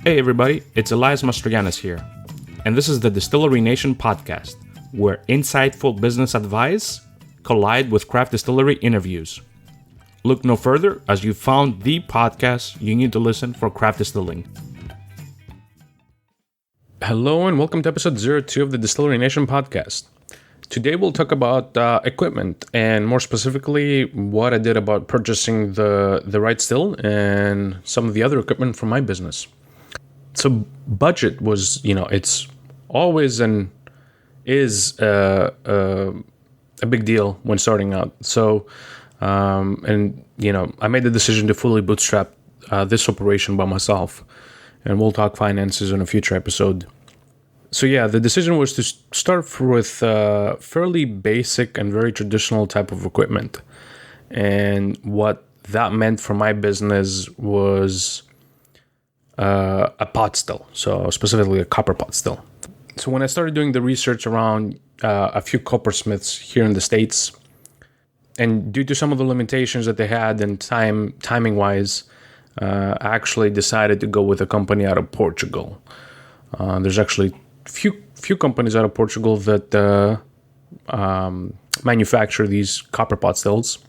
Hey everybody, it's Elias Mastroyanis here, and this is the Distillery Nation podcast, where insightful business advice collide with craft distillery interviews. Look no further, as you found the podcast you need to listen for craft distilling. Hello and welcome to episode 02 of the Distillery Nation podcast. Today we'll talk about equipment, and more specifically what I did about purchasing the right still and some of the other equipment for my business. So budget was, it's always and is a big deal when starting out. So, I made the decision to fully bootstrap this operation by myself, and we'll talk finances in a future episode. So yeah, the decision was to start with fairly basic and very traditional type of equipment. And what that meant for my business was a pot still, so specifically a copper pot still. So when I started doing the research around a few coppersmiths here in the States, and due to some of the limitations that they had and timing wise, I actually decided to go with a company out of Portugal. There's actually few companies out of Portugal that manufacture these copper pot stills.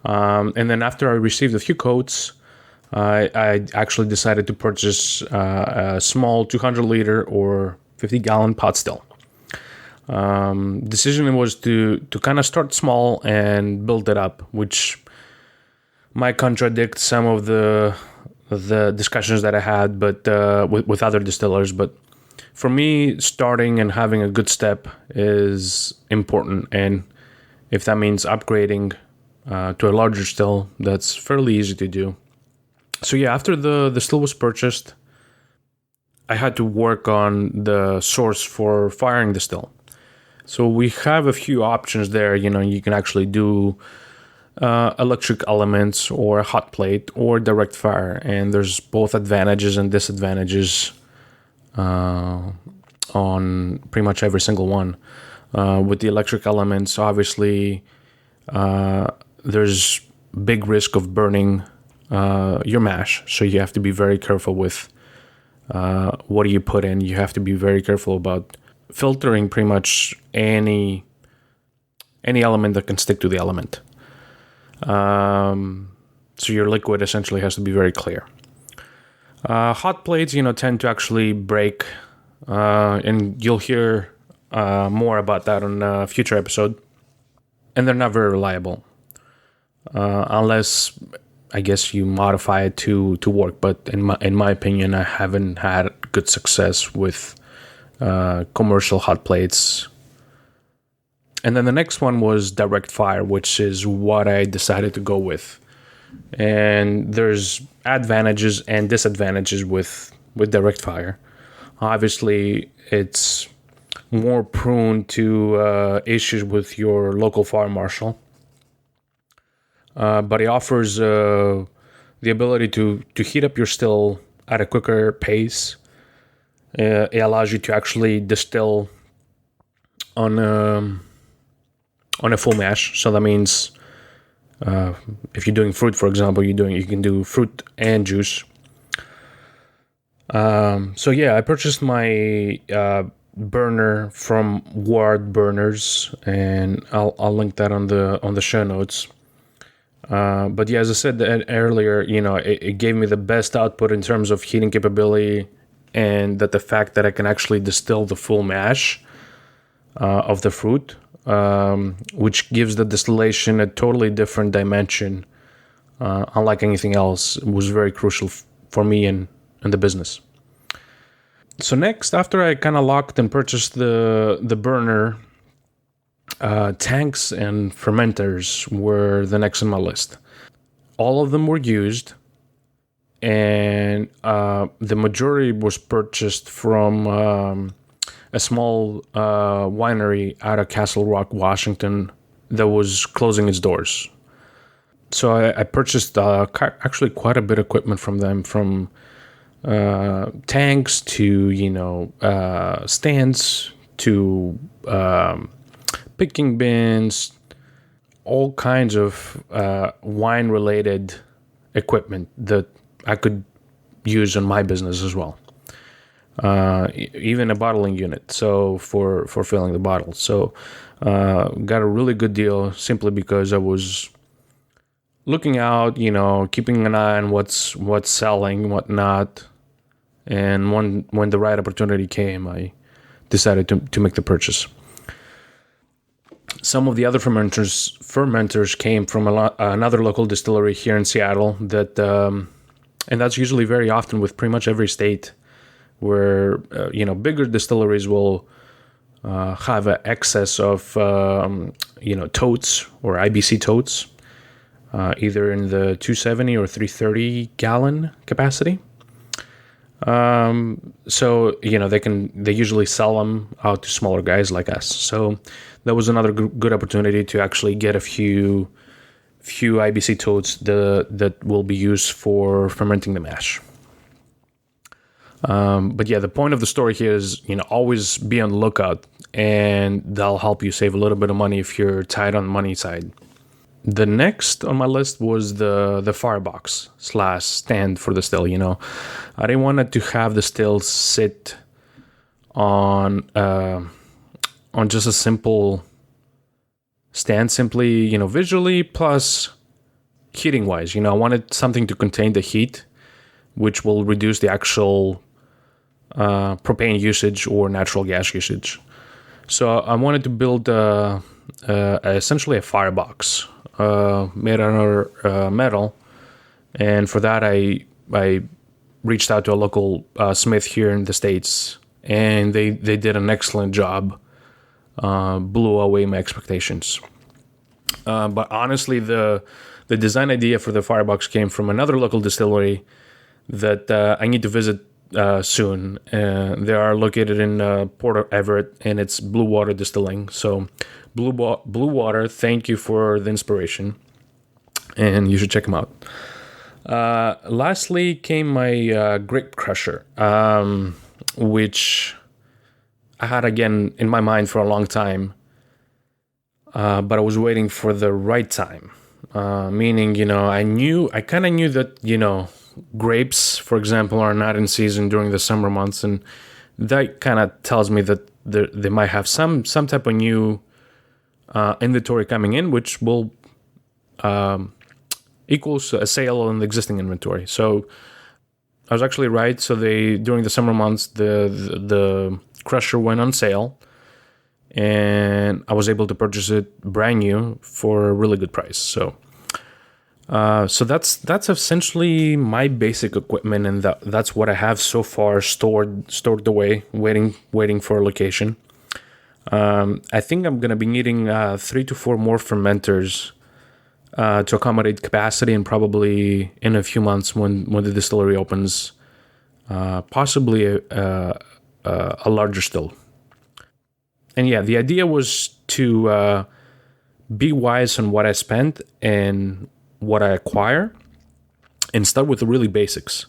And then after I received a few quotes, I actually decided to purchase a small 200 liter or 50 gallon pot still. Decision was to kind of start small and build it up, which might contradict some of the discussions that I had, but with other distillers. But for me, starting and having a good step is important, and if that means upgrading to a larger still, that's fairly easy to do. So yeah, after the still was purchased, I had to work on the source for firing the still. So we have a few options there. You can actually do electric elements or a hot plate or direct fire, and there's both advantages and disadvantages on pretty much every single one. With the electric elements, obviously, there's big risk of burning your mash, so you have to be very careful with what do you put in. You have to be very careful about filtering pretty much any element that can stick to the element. So your liquid essentially has to be very clear. Hot plates, tend to actually break, and you'll hear more about that on a future episode. And they're not very reliable, unless I guess you modify it to work. But in my opinion, I haven't had good success with commercial hot plates. And then the next one was direct fire, which is what I decided to go with. And there's advantages and disadvantages with direct fire. Obviously, it's more prone to issues with your local fire marshal. But it offers the ability to heat up your still at a quicker pace. It allows you to actually distill on a full mash. So that means if you're doing fruit, for example, you can do fruit and juice. So yeah, I purchased my burner from Ward Burners, and I'll link that on the show notes. But yeah, as I said earlier, it gave me the best output in terms of heating capability, and that the fact that I can actually distill the full mash of the fruit, which gives the distillation a totally different dimension, unlike anything else, was very crucial for me and the business. So next, after I kind of locked and purchased the burner, tanks and fermenters were the next on my list. All of them were used, and the majority was purchased from a small winery out of Castle Rock, Washington, that was closing its doors. So I purchased actually quite a bit of equipment from them, from tanks to stands to picking bins, all kinds of wine related equipment that I could use in my business as well. even a bottling unit. So for filling the bottle. So got a really good deal simply because I was looking out, keeping an eye on what's selling, what not. And when the right opportunity came, I decided to make the purchase. Some of the other fermenters came from another local distillery here in Seattle. And that's usually very often with pretty much every state, where bigger distilleries will have an excess of totes or IBC totes, either in the 270 or 330 gallon capacity. So they usually sell them out to smaller guys like us. So that was another good opportunity to actually get a few IBC totes that will be used for fermenting the mash. But yeah, the point of the story here is, always be on the lookout, and that'll help you save a little bit of money if you're tight on the money side. The next on my list was the firebox / stand for the still. I didn't want it to have the still sit on just a simple stand, simply, visually plus heating wise. I wanted something to contain the heat, which will reduce the actual propane usage or natural gas usage. So I wanted to build essentially a firebox made out of metal, and for that I reached out to a local smith here in the States, and they did an excellent job. Blew away my expectations. But honestly, the design idea for the firebox came from another local distillery that I need to visit soon. They are located in Port Everett, and it's Blue Water Distilling. So Blue Water, thank you for the inspiration, and you should check them out. Lastly came my grape crusher, which I had again in my mind for a long time, but I was waiting for the right time. Meaning, I kind of knew that, grapes, for example, are not in season during the summer months, and that kind of tells me that they might have some type of new inventory coming in, which will equals a sale on the existing inventory. So I was actually right. So during the summer months, the crusher went on sale, and I was able to purchase it brand new for a really good price. So that's essentially my basic equipment, and that's what I have so far stored away, waiting for a location. I think I'm gonna be needing 3 to 4 more fermenters to accommodate capacity, and probably in a few months when the distillery opens, possibly a larger still. And yeah, the idea was to be wise on what I spent and what I acquire, and start with the really basics.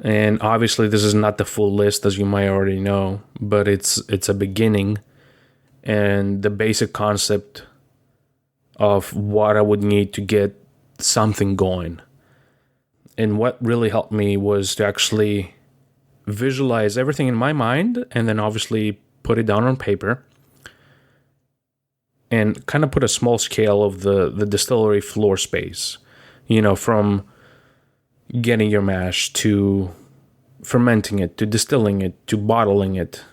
And obviously this is not the full list, as you might already know, but it's a beginning and the basic concept of what I would need to get something going. And what really helped me was to actually visualize everything in my mind, and then obviously put it down on paper, and kind of put a small scale of the distillery floor space, from getting your mash to fermenting it, to distilling it, to bottling it.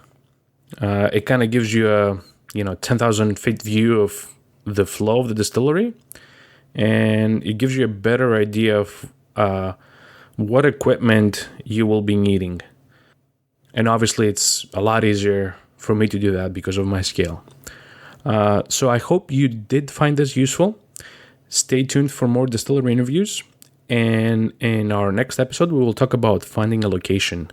It kind of gives you a 10,000 feet view of the flow of the distillery, and it gives you a better idea of what equipment you will be needing. And obviously it's a lot easier for me to do that because of my scale. So I hope you did find this useful. Stay tuned for more distillery interviews. And in our next episode, we will talk about finding a location,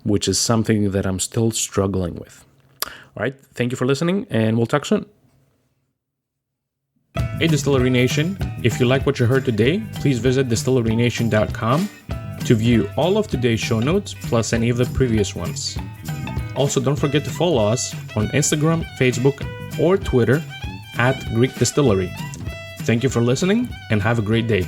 which is something that I'm still struggling with. All right. Thank you for listening, and we'll talk soon. Hey, Distillery Nation. If you like what you heard today, please visit distillerynation.com to view all of today's show notes, plus any of the previous ones. Also, don't forget to follow us on Instagram, Facebook, or Twitter @Greek Distillery. Thank you for listening, and have a great day.